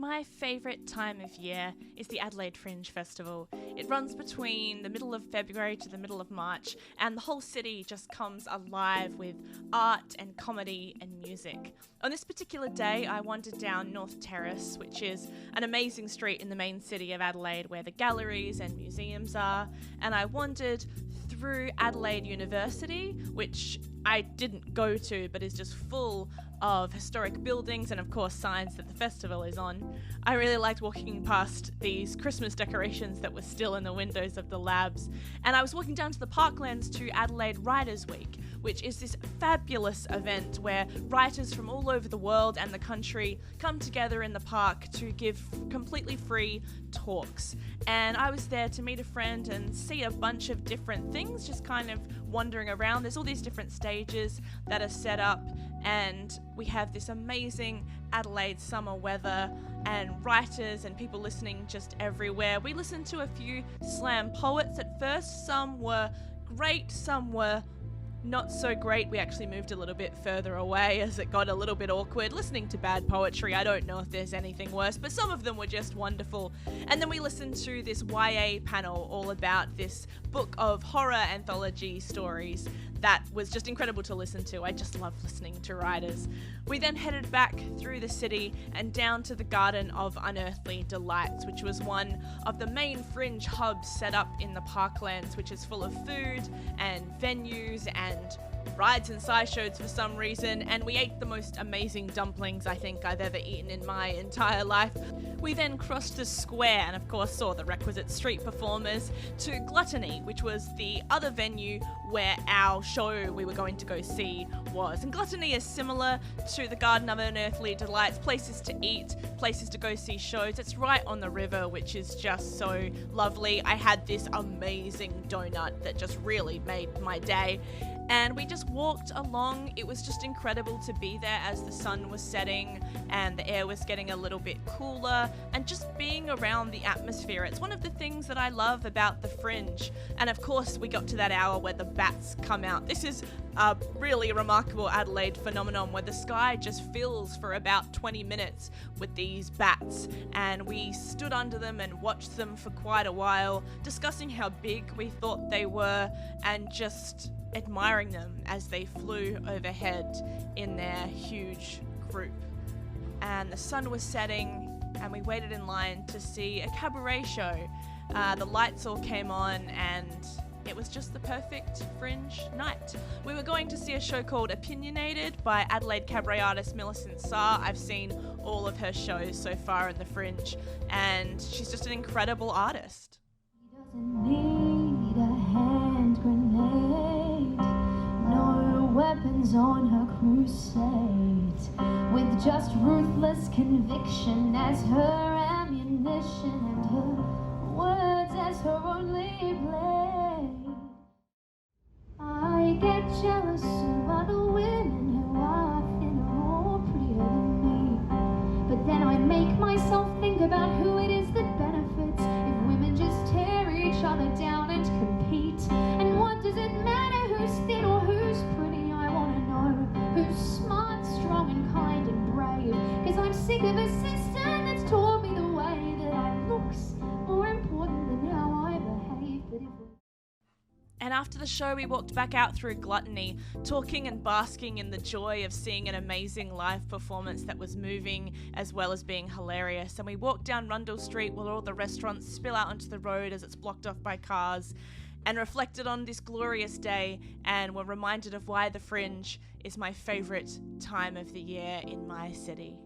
My favourite time of year is the Adelaide Fringe Festival. It runs between the middle of February to the middle of March, and the whole city just comes alive with art and comedy and music. On this particular day, I wandered down North Terrace, which is an amazing street in the main city of Adelaide where the galleries and museums are, and I wandered through Adelaide University, which I didn't go to but is just full of historic buildings and of course signs that the festival is on. I really liked walking past these Christmas decorations that were still in the windows of the labs, and I was walking down to the parklands to Adelaide Writers' Week, which is this fabulous event where writers from all over the world and the country come together in the park to give completely free talks. And I was there to meet a friend and see a bunch of different things, just kind of wandering around. There's all these different stages that are set up, and we have this amazing Adelaide summer weather and writers and people listening just everywhere. We listened to a few slam poets at first. Some were great, some were not so great. We actually moved a little bit further away as it got a little bit awkward. Listening to bad poetry, I don't know if there's anything worse, but some of them were just wonderful. And then we listened to this YA panel all about this book of horror anthology stories that was just incredible to listen to. I just love listening to writers. We then headed back through the city and down to the Garden of Unearthly Delights, which was one of the main fringe hubs set up in the parklands, which is full of food and venues and rides and sideshows for some reason, and we ate the most amazing dumplings I think I've ever eaten in my entire life. We then crossed the square and of course saw the requisite street performers to Gluttony, which was the other venue where our show we were going to go see was. And Gluttony is similar to the Garden of Unearthly Delights, places to eat, places to go see shows. It's right on the river, which is just so lovely. I had this amazing donut that just really made my day. And we just walked along. It was just incredible to be there as the sun was setting and the air was getting a little bit cooler, and just being around the atmosphere. It's one of the things that I love about the Fringe. And of course we got to that hour where the bats come out. This is a really remarkable Adelaide phenomenon where the sky just fills for about 20 minutes with these bats, and we stood under them and watched them for quite a while, discussing how big we thought they were and just admiring them as they flew overhead in their huge group. And the sun was setting and we waited in line to see a cabaret show. The lights all came on and it was just the perfect Fringe night. We were going to see a show called Opinionated by Adelaide cabaret artist Millicent Sarre. I've seen all of her shows so far in the Fringe and she's just an incredible artist. He doesn't need a hand grenade, no weapons on her crusade, with just ruthless conviction as her ammunition and her words as her only blade. I get jealous of other women who are thinner or prettier than me, but then I make myself think about who it is that benefits if women just tear each other down and compete. And what does it matter who's thin or who's pretty? I want to know who's smart, strong and kind and brave, cause I'm sick of a system that's taught me the way that I look's more important than how I behave. But if And after the show, we walked back out through Gluttony, talking and basking in the joy of seeing an amazing live performance that was moving as well as being hilarious. And we walked down Rundle Street where all the restaurants spill out onto the road as it's blocked off by cars, and reflected on this glorious day and were reminded of why the Fringe is my favourite time of the year in my city.